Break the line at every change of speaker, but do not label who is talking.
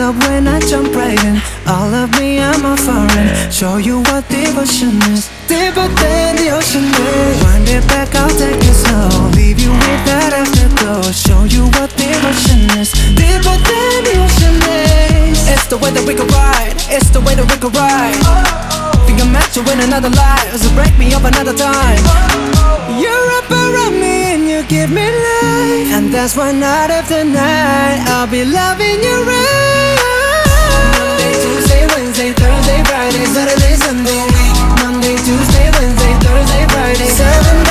love when I jump right in. All of me, I'm a foreign. Show you what devotion is. Deeper than the ocean is. Wind it back, I'll take it slow. Leave you with that afterglow. Show you what devotion is. Deeper than the ocean is. It's the way that we could ride. It's the way that we could ride. Think I'm meant to win another life, so break me up another time. You're up around me and you give me life, and that's why night after night I'll be loving you right. Monday, Tuesday, Wednesday, Thursday, Friday, Saturday, Sunday. Monday, Tuesday, Wednesday, Thursday, Friday, 7